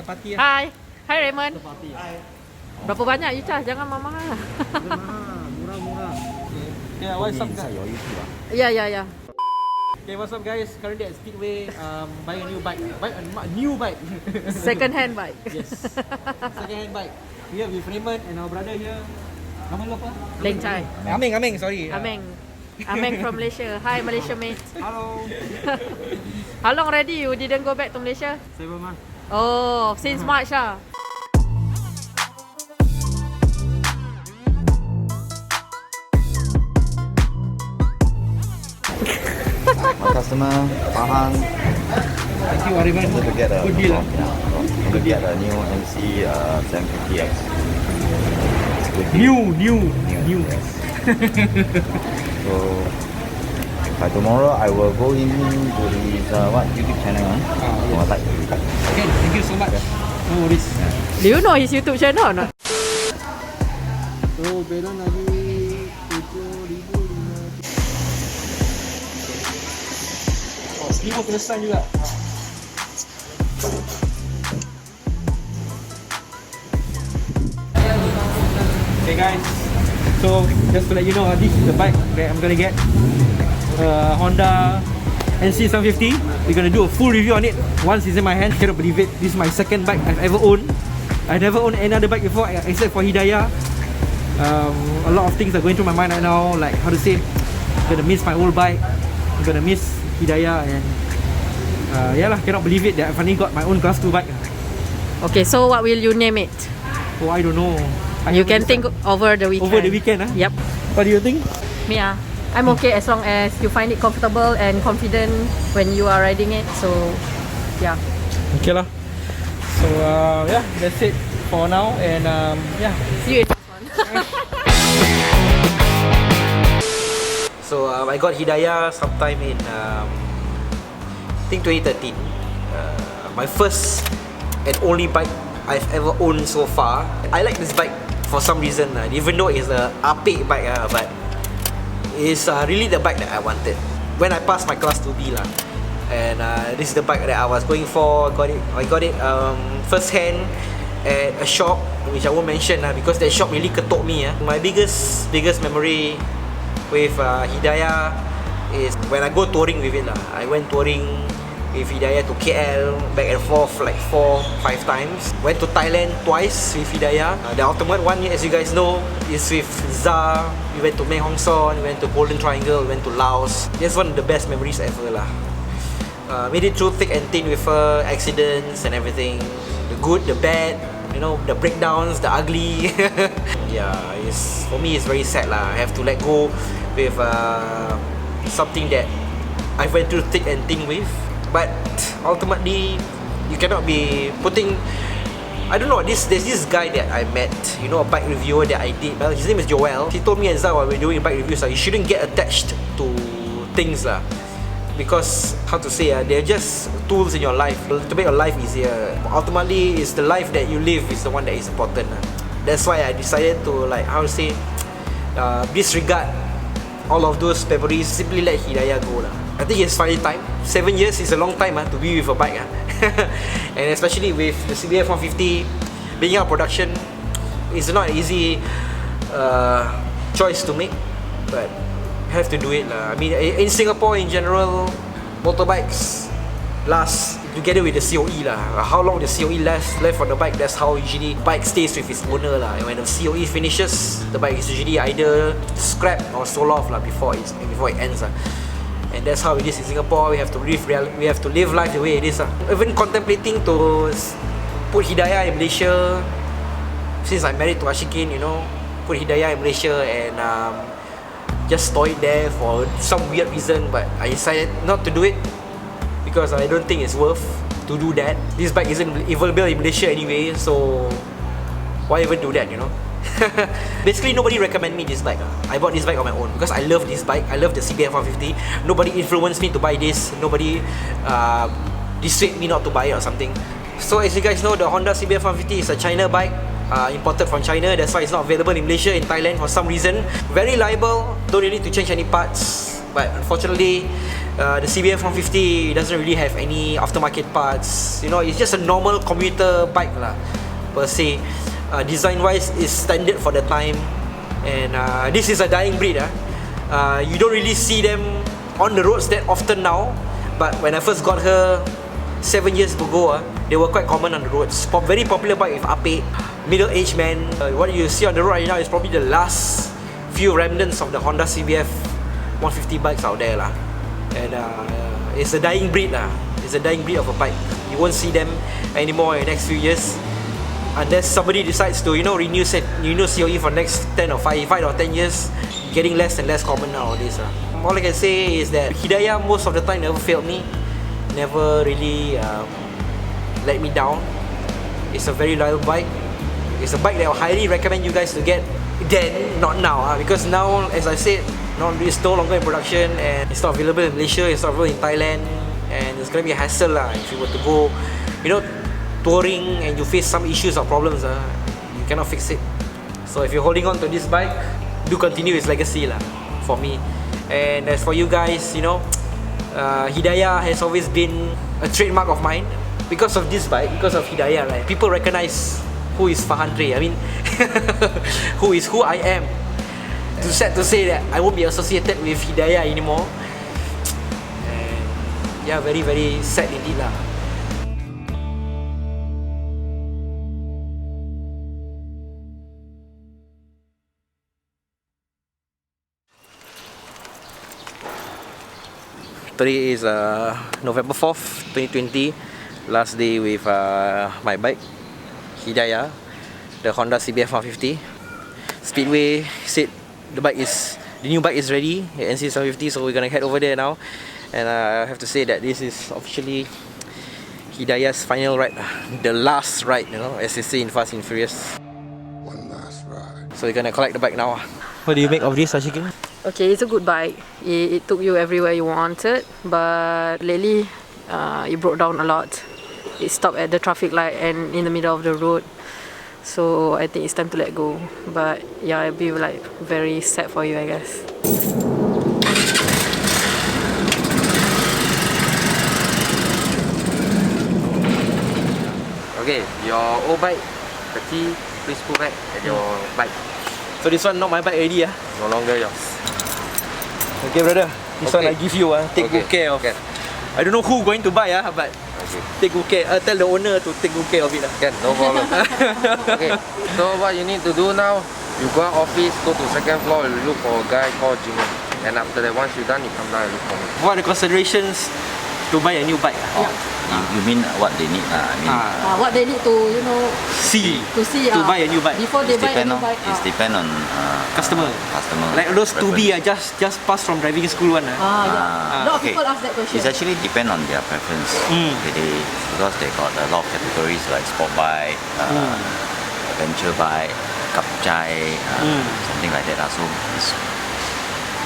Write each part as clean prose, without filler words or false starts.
tepati lah. Hai. Hai Raymond. Tepati. Hai. Berapa banyak you charge? Jangan mahal-mahal lah. Murah. Okay, what's up guys? Ya, ya, ya. Okay, what's up guys? Currently at Speedway, buying a new bike. New bike. Second hand bike. Yes. Second hand bike. We have with Raymond and our brother here. Nama lu apa? Leng Chai. Ameng, sorry. Ameng from Malaysia. Hi Malaysia mate. Hello. How long already you didn't go back to Malaysia? 7 months. Oh, since March ah. My customer, Farhan, Thank you, Raymond. to get a Good deal. to get a new NC750X. It's good deal. New. Yes. So by tomorrow I will go in to his YouTube channel. Yes. Like Okay, thank you so much. No worries. Do you know his YouTube channel or not? So, belon lagi 7,500. Oh, Speedway kena sign juga. Okay guys, so just to let you know, this is the bike that I'm gonna get. Honda NC750. We're gonna do a full review on it once it's in my hand. Cannot believe it. This is my second bike I've ever owned. I've never owned any other bike before except for Hidayah. A lot of things are going through my mind right now, like how to say, I'm gonna miss my old bike. I'm gonna miss Hidayah, and yeah lah, cannot believe it that I finally got my own class 2 bike. Okay, so what will you name it? Oh, I don't know. You can think over the weekend. over the weekend. Yep. What do you think? Me I'm okay as long as you find it comfortable and confident when you are riding it. So, yeah. Okay lah. So yeah, that's it for now, and yeah. See you in the next one. So I got Hidayah sometime in I think 2013. My first and only bike I've ever owned so far. I like this bike for some reason, even though it's a apik bike, but it's really the bike that I wanted when I passed my class 2B lah. And this is the bike that I was going for. I got it first hand at a shop which I won't mention because that shop really ketuk me. My biggest memory with Hidayah is when I go touring with it lah. I went touring with Hidayah to KL, back and forth like 4-5 times. Went to Thailand twice with Hidayah. The ultimate one, as you guys know, is with Zah. We went to Mae Hong Son, we went to Golden Triangle, we went to Laos. That's one of the best memories ever lah. Made it through thick and thin with her, accidents and everything. The good, the bad, you know, the breakdowns, the ugly. Yeah, for me it's very sad lah. I have to let go with something that I went through thick and thin with. But ultimately, you cannot be putting. I don't know. There's this guy that I met. You know, a bike reviewer that I did. Well, his name is Joel. He told me and Zah while we're doing bike reviews, you shouldn't get attached to things lah. Because how to say, they're just tools in your life to make your life easier. Ultimately, it's the life that you live is the one that is important. That's why I decided to disregard all of those memories. Simply let Hidayah go lah. I think it's finally time. 7 years is a long time to be with a bike. And especially with the CBF 150 being out of production, it's not an easy choice to make, but have to do it lah. I mean, in Singapore in general, motorbikes last together with the COE lah. How long the COE left on the bike, that's how usually bike stays with its owner lah. And when the COE finishes, the bike is usually either scrapped or sold off lah before it ends lah. And that's how it is in Singapore. We have to live life the way it is. Even contemplating to put Hidayah in Malaysia, since I'm married to Ashikin, you know, put Hidayah in Malaysia and just store it there for some weird reason. But I decided not to do it because I don't think it's worth to do that. This bike isn't available in Malaysia anyway, so why even do that, you know? Basically, nobody recommended me this bike. I bought this bike on my own because I love this bike. I love the CBF 150. Nobody influenced me to buy this. Nobody dissuaded me not to buy it or something. So as you guys know, the Honda CBF 150 is a China bike, imported from China. That's why it's not available in Malaysia, in Thailand for some reason. Very reliable. Don't really need to change any parts. but unfortunately, the CBF 150 doesn't really have any aftermarket parts. You know, it's just a normal commuter bike lah, per se. Design-wise, is standard for the time, and this is a dying breed. You don't really see them on the roads that often now, but when I first got her 7 years ago, they were quite common on the roads. Very popular bike with Ape, middle-aged man. What you see on the road right now is probably the last few remnants of the Honda CBF 150 bikes out there lah. And it's a dying breed lah. It's a dying breed of a bike. You won't see them anymore in the next few years, unless somebody decides to, you know, renew COE for next 10 or 5 or 10 years. Getting less and less common nowadays. All I can say is that Hidayah most of the time never failed me, never really let me down. It's a very loyal bike. It's a bike that I highly recommend you guys to get. Then, not now, because now, as I said, it's no longer in production, and it's not available in Malaysia, it's not available in Thailand, and it's gonna be a hassle lah if you were to go, you know, touring and you face some issues or problems, you cannot fix it. So if you're holding on to this bike, do continue its legacy lah, for me. And as for you guys, you know, Hidayah has always been a trademark of mine. Because of this bike, because of Hidayah, right, people recognize who is Fahandre. I mean, who I am. Too sad to say that I won't be associated with Hidayah anymore. And yeah, very very sad indeed lah. Today is November 4th, 2020. Last day with my bike, Hidayah, the Honda CBF 150. Speedway said the new bike is ready, the NC750, so we're gonna head over there now. And I have to say that this is officially Hidayah's final ride, the last ride, you know, as they say in Fast and Furious. One last ride. So we're gonna collect the bike now. What do you make of this, Ashikin? Okay, it's a good bike. It took you everywhere you wanted, but lately it broke down a lot. It stopped at the traffic light and in the middle of the road. So I think it's time to let go. But yeah, it'll be like very sad for you, I guess. Okay, your old bike, the key, please put back at your bike. So this one not my bike already, no longer yours. Okay, brother, this one I give you, take good care of. Okay. I don't know who going to buy, but take good care. Tell the owner to take good care of it. Can, no problem. Okay, so what you need to do now, you go out office, go to second floor, you look for a guy called Jimmy. And after that, once you're done, you come down and look for me. What are the considerations to buy a new bike? You mean what they need? I mean, What they need to, you know, see to buy a new bike. before they buy a new bike. It depend on Customer. Like those 2B just passed from driving school one. Yeah. A lot of people ask that question. It's actually depend on their preference. Because they got a lot of categories like sport bike, adventure bike, kapchai, something like that. So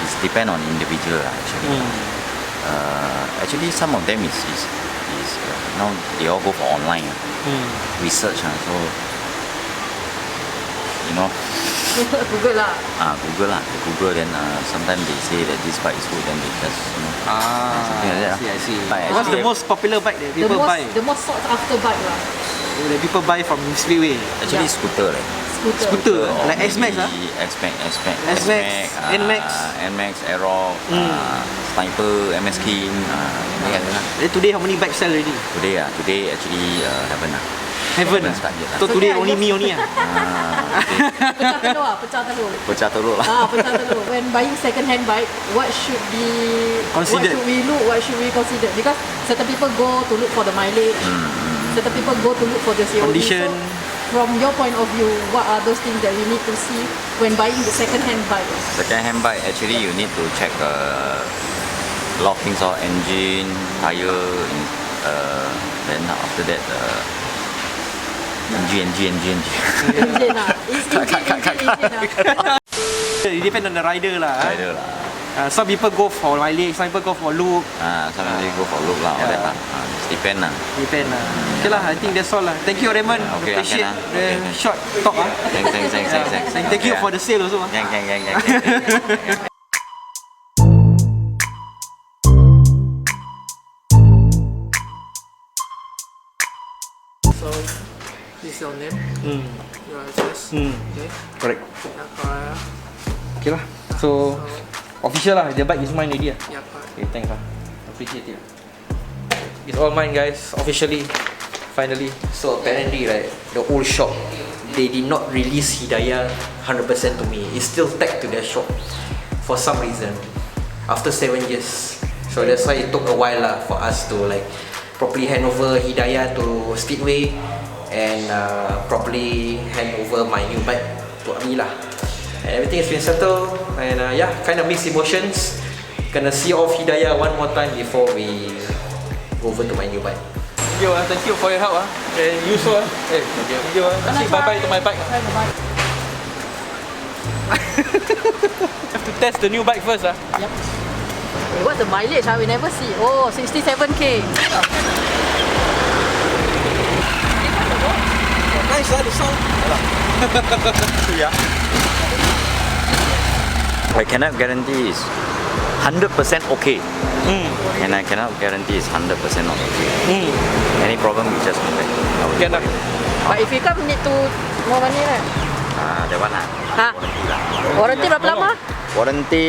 it's depend on individual actually. Actually, some of them is now they all go for online research. So you know. Google lah. Google then sometimes they say that this bike is good, then they just something like that. I see. But What's the most popular bike that people buy? The most sought after bike lah. That people buy from Speedway. Actually, scooter. Scooter, like S-Max, S-Max, NMAX, Aerox, Sniper, MS King. Today how many bikes sell already? Today actually haven't. Haven't start yet. So today only me only. Pecah telur. Pecah telur lah. Pecah telur. When buying second-hand bike, what should be considered? What should we consider? Because certain people go to look for the mileage. Certain people go to look for the COE. Condition. So, from your point of view, what are those things that we need to see when buying the second-hand bike? Second-hand bike, actually you need to check a lot of things, engine, tire, then after that engine. Engine lah. It depends on the rider lah. Some people go for mileage, some people go for loop. Some people go for loop lah. All that lah. Depend lah. Okay lah, I think that's all lah. Thank you, Raymond. Appreciate the short talk. Thanks. Thank you for the sale also. Gang. This is your name. Your address. Okay. Correct. Yeah, correct. Okay lah. So official lah. The bike is mine already lah. Yeah, correct. Okay, thanks lah. Appreciate it. It's all mine, guys. Officially. Finally. So apparently, right, the old shop, they did not release Hidayah 100% to me. It's still tagged to their shop for some reason. After 7 years. So that's why it took a while lah for us to like properly hand over Hidayah to Speedway and properly hand over my new bike to Ami lah. And everything has been settled and yeah, kind of mixed emotions. Gonna see off Hidayah one more time before we go over to my new bike. Thank you for your help and you so thank you. Say bye-bye to my bike. Bye. Have to test the new bike first Yep. Wait, what's the mileage? We never see. Oh, 67k. Nice lah, the sound. Yeah. I cannot guarantee is 100% okay. And I cannot guarantee it's 100% not okay. Any problem, we just come back. Can lah. But if you come, need to more money, right? That one lah. Huh? Warranty lah. Warranty berapa lama? Warranty,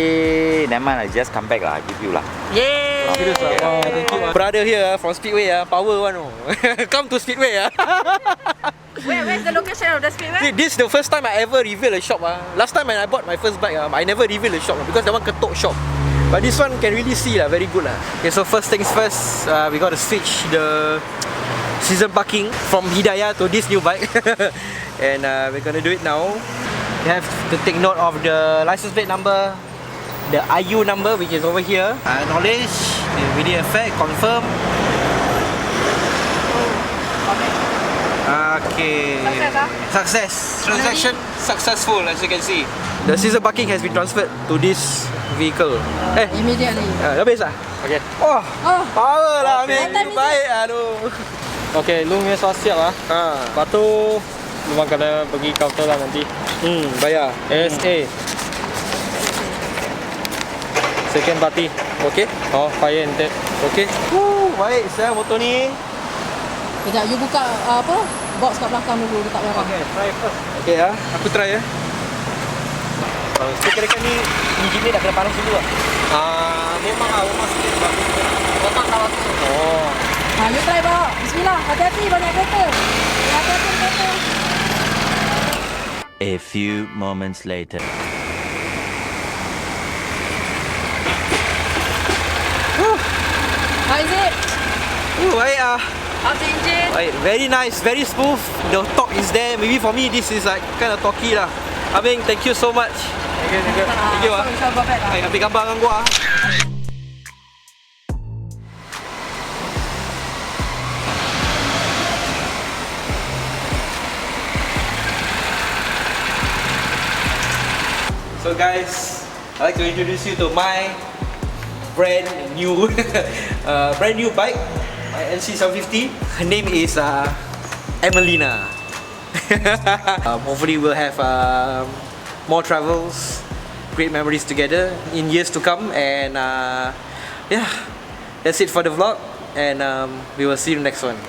never mind, I just come back lah. I give you lah. Yay! Serious lah. Wow, thank you. Brother here from Speedway power one. Come to Speedway Where's the location of the Speedway? This is the first time I ever reveal a shop. Last time when I bought my first bike, I never reveal a shop because that one ketok shop. But this one can really see very good lah. Okay, so first things first, we got to switch the season parking from Hidayah to this new bike, and we're gonna do it now. You have to take note of the license plate number, the IU number which is over here. Acknowledge, the video effect, confirm. Okay. Success. Transaction successful, as you can see. The season parking has been transferred to this vehicle. Immediately. Dah habis lah? Okay. Oh, power lah, Amin. Baik, aduh. Okay, lu punya siap lah. Lepas tu memang kena pergi counter lah nanti. Bayar. ASA. Second party. Okay. Oh, fire and tape. Okay. Baik, saya motor ni. Sekejap, you buka box kat belakang dulu, letak barang. Okay, try first. Okay aku try Kira-kira ni engine ni dah kena panas dulu lah. Memang lah, rumah sikit bagus. Letak kat bawah. Oh. You try bawa. Bismillah, hati-hati banyak kereta. Hati-hati kereta. A few moments later. How is it? Baik How's the engine? Baik, very nice, very smooth. The torque is there. Maybe for me this is like kind of torquey lah. Abang, thank you so much. Thank you Baik, ambil gambar dengan gua So guys, I'd like to introduce you to my brand new bike, my NC750. Her name is Emelina. Hopefully we'll have more travels, great memories together in years to come, and yeah, that's it for the vlog, and we will see you next one.